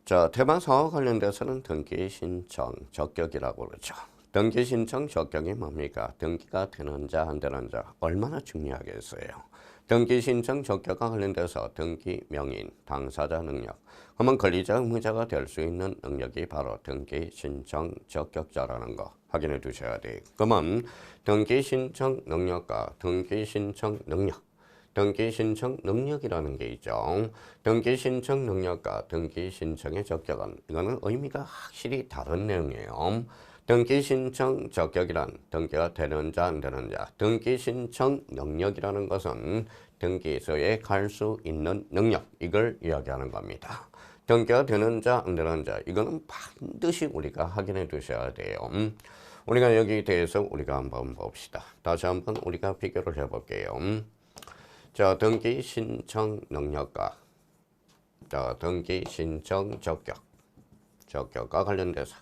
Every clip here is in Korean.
자, 테마사와 관련돼서는 등기 신청 적격이라고 그러죠. 등기 신청 적격이 뭡니까? 등기가 되는 자, 안 되는 자 얼마나 중요하겠어요. 등기 신청 적격과 관련돼서 등기 명인, 당사자 능력, 그러면 권리자 의무자가 될 수 있는 능력이 바로 등기 신청 적격자라는 거 확인해 두셔야 돼요. 그러면 등기 신청 능력과 등기 신청 능력, 등기 신청 능력이라는 게 있죠. 등기 신청 능력과 등기 신청의 적격은 이거는 의미가 확실히 다른 내용이에요. 등기 신청 적격이란 등기가 되는 자, 안 되는 자. 등기 신청 능력이라는 것은 등기소에 갈 수 있는 능력, 이걸 이야기하는 겁니다. 등기가 되는 자, 안 되는 자, 이거는 반드시 우리가 확인해 두셔야 돼요. 우리가 여기에 대해서 우리가 한번 봅시다. 다시 한번 우리가 비교를 해볼게요. 자, 등기 신청 능력과 등기 신청 적격과 관련돼서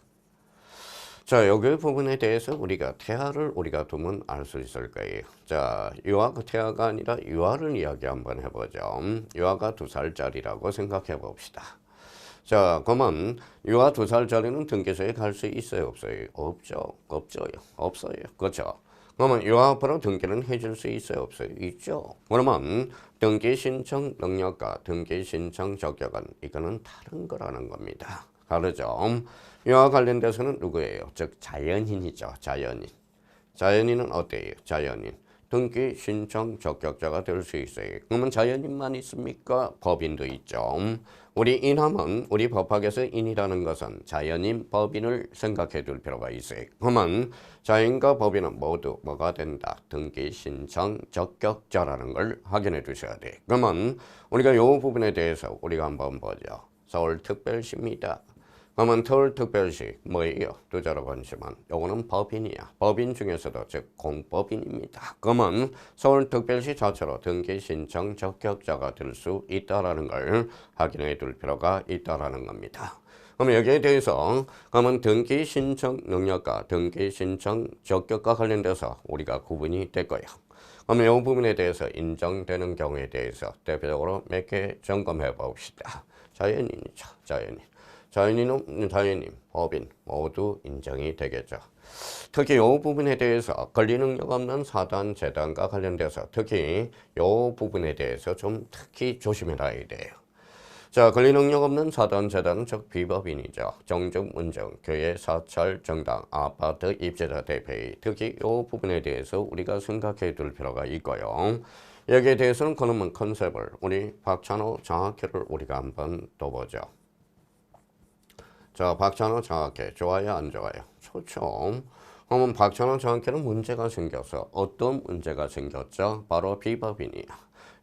자, 여기 부분에 대해서 우리가 태아를 우리가 두면 알 수 있을 거예요. 자, 유아가 태아가 아니라 유아를 이야기 한번 해보죠. 유아가 2살짜리라고 생각해 봅시다. 자, 그러면 유아 2살짜리는 등기소에 갈 수 있어요, 없어요? 없어요. 그렇죠? 그러면 유아 앞으로 등기는 해줄 수 있어요, 없어요? 있죠. 그러면 등기 신청 능력과 등기 신청 적격은 이거는 다른 거라는 겁니다. 다르죠. 이와 관련돼서는 누구예요? 즉 자연인이죠. 자연인은 어때요? 자연인. 등기 신청 적격자가 될 수 있어요. 그러면 자연인만 있습니까? 법인도 있죠. 우리 인하면 우리 법학에서 인이라는 것은 자연인, 법인을 생각해 둘 필요가 있어요. 그러면 자연인과 법인은 모두 뭐가 된다? 등기 신청 적격자라는 걸 확인해 두셔야 돼요. 그러면 우리가 이 부분에 대해서 우리가 한번 보죠. 서울특별시입니다. 그러면 서울특별시 뭐예요? 두자로 번지만 요거는 법인이야. 법인 중에서도 즉 공법인입니다. 그러면 서울특별시 자체로 등기 신청 적격자가 될 수 있다라는 걸 확인해 둘 필요가 있다라는 겁니다. 그럼 여기에 대해서 그러면 등기 신청 능력과 등기 신청 적격과 관련돼서 우리가 구분이 될 거예요. 그러면 이 부분에 대해서 인정되는 경우에 대해서 대표적으로 몇 개 점검해 봅시다. 자연인이죠. 자연인, 법인 모두 인정이 되겠죠. 특히 이 부분에 대해서 권리능력 없는 사단, 재단과 관련돼서 특히 이 부분에 대해서 좀 특히 조심해야 돼요. 자, 권리능력 없는 사단, 재단은 즉 비법인이죠. 정중, 문정, 교회, 사찰, 정당, 아파트, 입주자 대표의 특히 이 부분에 대해서 우리가 생각해 둘 필요가 있고요. 여기에 대해서는 그러면 컨셉을 우리 박찬호 장학회를 우리가 한번 더 보죠. 자, 박찬호 장학회 좋아요, 안 좋아요? 좋죠. 그러면 박찬호 장학회는 문제가 생겨서 어떤 문제가 생겼죠? 바로 비법인이야.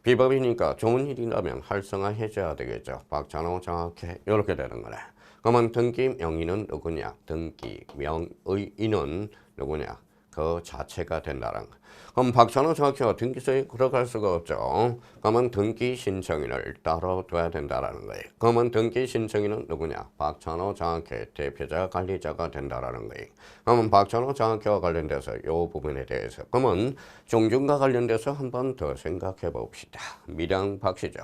비법이니까 좋은 일이라면 활성화 해줘야 되겠죠. 박찬호 장학회 이렇게 되는 거네. 그러면 등기 명의는 누구냐? 등기 명의인은 누구냐? 그 자체가 된다는 거. 그럼 박찬호 장학회가 등기소에 들어갈 수가 없죠. 그러면 등기 신청인을 따로 둬야 된다는 거예요. 그러면 등기 신청인은 누구냐? 박찬호 장학회 대표자 관리자가 된다는 거예요. 그러면 박찬호 장학회와 관련돼서 이 부분에 대해서 그러면 종중과 관련돼서 한 번 더 생각해 봅시다. 밀양 박씨죠.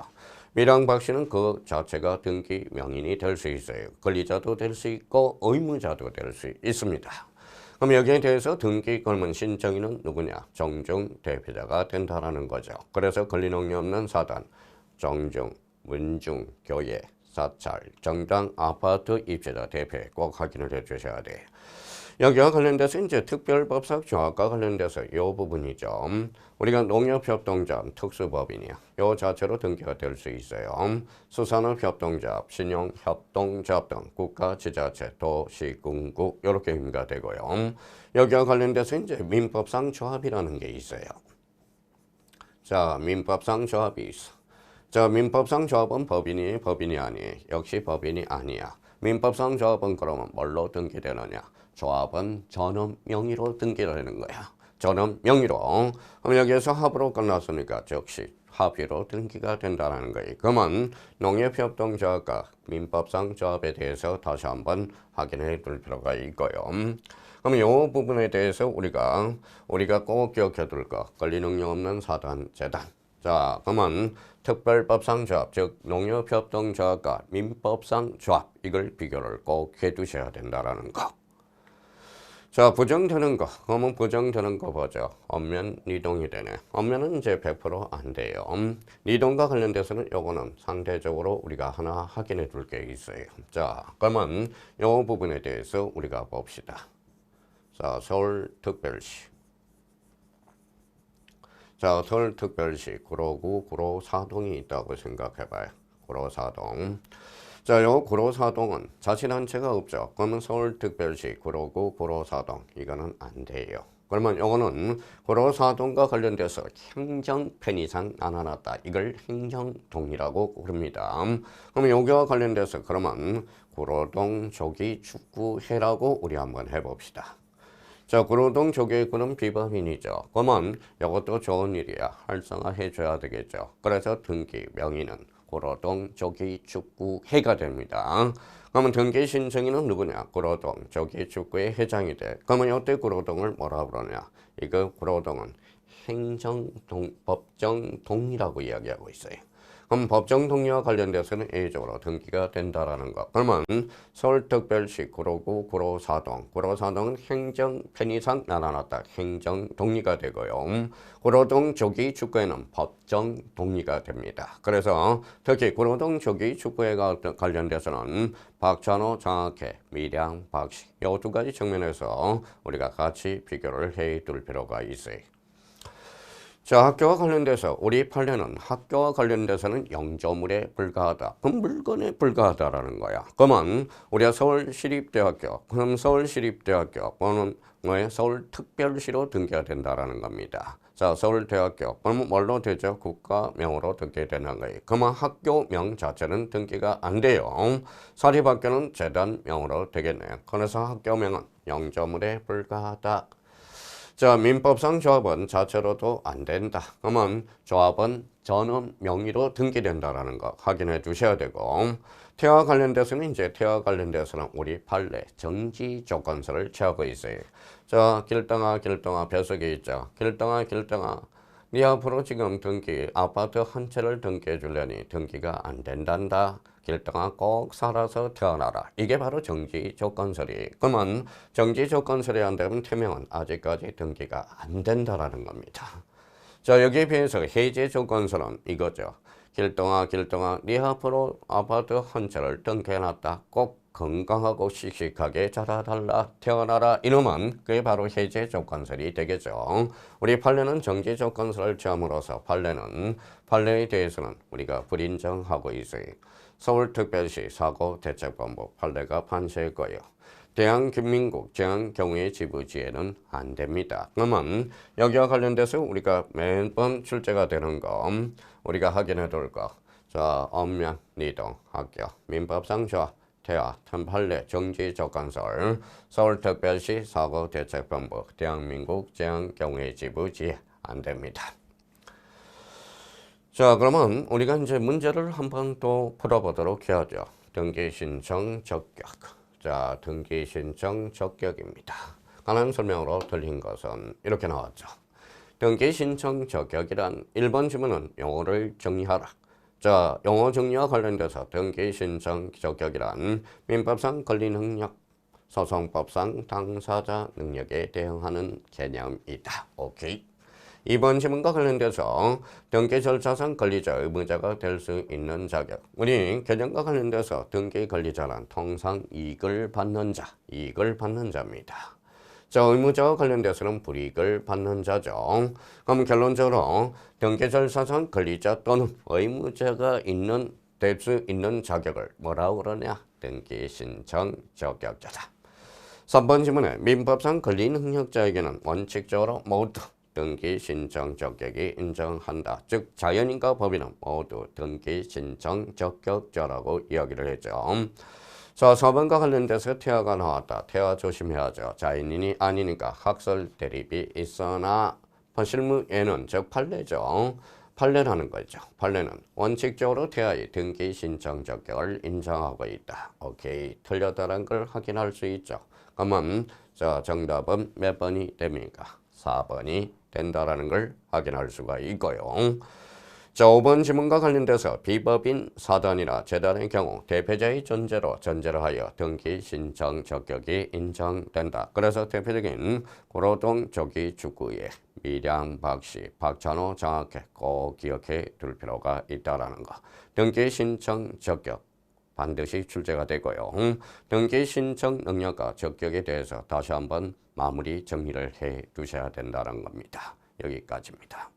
밀양 박씨는 그 자체가 등기 명인이 될 수 있어요. 권리자도 될 수 있고 의무자도 될 수 있습니다. 그럼 여기에 대해서 등기 걸문 신청인은 누구냐? 정중 대표자가 된다라는 거죠. 그래서 권리능력 없는 사단, 정중, 문중, 교회, 사찰, 정당, 아파트, 입주자 대표에 꼭 확인을 해 주셔야 돼요. 여기와 관련돼서 이제 특별법상 조합과 관련돼서 이 부분이죠. 우리가 농협협동조합 특수법인이야. 이 자체로 등기가 될 수 있어요. 수산업협동조합, 신용협동조합 등 국가지자체, 도시군국 이렇게 의미가 되고요. 여기와 관련돼서 이제 민법상 조합이라는 게 있어요. 자, 민법상 조합이 있어. 자, 민법상 조합은 법인이 아니에요. 역시 법인이 아니야. 민법상 조합은 그러면 뭘로 등기되느냐? 조합은 전업 명의로 등기되는 거야. 전업 명의로. 그럼 여기에서 합으로 끝났으니까 즉시 합의로 등기가 된다는 거예요. 그러면 농협협동조합과 민법상 조합에 대해서 다시 한번 확인해 둘 필요가 있고요. 그럼 이 부분에 대해서 우리가 꼭 기억해 둘 거. 권리능력 없는 사단, 재단. 자, 그러면 특별법상 조합, 즉 농협협동조합과 민법상 조합 이걸 비교를 꼭 해두셔야 된다라는 거. 자, 부정되는 거. 그러면 부정되는 거 보죠. 엄면 니동이 되네. 엄면은 이제 100%안 돼요. 니동과 관련돼서는 요거는 상대적으로 우리가 하나 확인해 둘 게 있어요. 자, 그러면 요 부분에 대해서 우리가 봅시다. 자, 서울특별시. 자, 서울특별시 구로구 구로사동이 있다고 생각해봐요. 구로사동. 자, 요 구로사동은 자치단체가 없죠. 그러면 서울특별시 구로구 구로사동 이거는 안 돼요. 그러면 요거는 구로사동과 관련돼서 행정 편의상 나눠놨다. 이걸 행정동이라고 부릅니다. 그러면 여기와 관련돼서 그러면 구로동 조기 축구회라고 우리 한번 해봅시다. 자, 구로동 조계구는 비법인이죠. 그러면 이것도 좋은 일이야. 활성화해 줘야 되겠죠. 그래서 등기 명의는 구로동 조기축구회가 됩니다. 그러면 등기 신청인은 누구냐? 구로동 조기축구회 회장이 돼. 그러면 이때 구로동을 뭐라 그러냐? 이거 구로동은 행정동, 법정동이라고 이야기하고 있어요. 그럼 법정 동의와 관련돼서는 A적으로 등기가 된다라는 것. 그러면 서울특별시 구로구 구로사동. 구로사동은 행정 편의상 나눠놨다. 행정 동의가 되고요. 구로동 조기 축구회는 법정 동의가 됩니다. 그래서 특히 구로동 조기 축구회가 관련돼서는 박찬호, 장학회, 밀양, 박씨 이 두 가지 측면에서 우리가 같이 비교를 해둘 필요가 있어요. 자, 학교와 관련돼서 우리 판례는 학교와 관련돼서는 영조물에 불과하다. 그럼 물건에 불과하다라는 거야. 그러면 우리가 서울시립대학교, 그럼 서울시립대학교는 뭐에 서울특별시로 등기가 된다라는 겁니다. 자, 서울대학교, 그러면 뭘로 되죠? 국가명으로 등기 되는 거예요. 그러면 학교명 자체는 등기가 안 돼요. 사립학교는 재단명으로 되겠네요. 그래서 학교명은 영조물에 불과하다. 자, 민법상 조합은 자체로도 안 된다. 그러면 조합은 전원 명의로 등기된다라는 거 확인해 주셔야 되고, 태와 관련돼서는 태와 관련돼서는 우리 판례 정지 조건서를 취하고 있어요. 자, 길동아 벼슬이 있죠. 길동아 네 앞으로 지금 등기 아파트 한 채를 등기해 주려니 등기가 안 된단다. 길동아 꼭 살아서 태어나라. 이게 바로 정지 조건설이. 그러면 정지 조건설이 안 되면 태명은 아직까지 등기가 안 된다라는 겁니다. 자, 여기에 비해서 해제 조건설은 이거죠. 길동아 네 앞으로 아파트 한 채를 등기해놨다. 꼭 건강하고 씩씩하게 자라달라 태어나라 이놈은 그게 바로 해제 조건설이 되겠죠. 우리 판례는 정지 조건설을 취함으로써 판례에 대해서는 우리가 불인정하고 있어요. 서울특별시 사고대책본부 판례가 판시했고요. 대한민국 제한 경우의 지부지에는 안 됩니다. 그러면 여기와 관련돼서 우리가 매번 출제가 되는 거 우리가 확인해 둘 거. 자, 엄면, 니동, 학교, 민법상 조합, 태아, 판례, 정지 조건설, 서울특별시 사고대책본부, 대한민국 제한 경우의 지부지에 안 됩니다. 자, 그러면 우리가 이제 문제를 한번 또 풀어보도록 해야죠. 등기신청 적격. 자, 등기신청 적격입니다. 간단한 설명으로 들린 것은 이렇게 나왔죠. 등기신청 적격이란 1번 지문은 용어를 정리하라. 자, 용어 정리와 관련돼서 등기신청 적격이란 민법상 권리 능력, 소송법상 당사자 능력에 대응하는 개념이다. 오케이. 2번 지문과 관련돼서 등기 절차상 권리자, 의무자가 될 수 있는 자격. 우리 개념과 관련돼서 등기 권리자란 통상 이익을 받는 자입니다. 자, 의무자와 관련돼서는 불이익을 받는 자죠. 그럼 결론적으로 등기 절차상 권리자 또는 의무자가 될 수 있는 자격을 뭐라고 그러냐? 등기 신청 적격자다. 3번 지문에 민법상 권리 능력자에게는 원칙적으로 모두 등기 신청 적격이 인정한다. 즉 자연인과 법인은 모두 등기 신청 적격자라고 이야기를 했죠. 자, 4번과 관련돼서 태아가 나왔다. 태아 조심해야죠. 자연인이 아니니까 학설 대립이 있으나 실무에는 즉 판례죠. 판례라는 거죠. 판례는 원칙적으로 태아의 등기 신청 적격을 인정하고 있다. 오케이. 틀렸다는 걸 확인할 수 있죠. 그러면 자, 정답은 몇 번이 됩니까? 4번이 된다라는 걸 확인할 수가 있고요. 자, 5번 지문과 관련돼서 비법인 사단이나 재단의 경우 대표자의 존재로 전제를 하여 등기 신청 적격이 인정된다. 그래서 대표적인 고로동 조기 축구의 미량 박씨, 박찬호 장학회 꼭 기억해 둘 필요가 있다라는 거. 등기 신청 적격 반드시 출제가 되고요. 등기 신청 능력과 적격에 대해서 다시 한번 마무리 정리를 해 두셔야 된다는 겁니다. 여기까지입니다.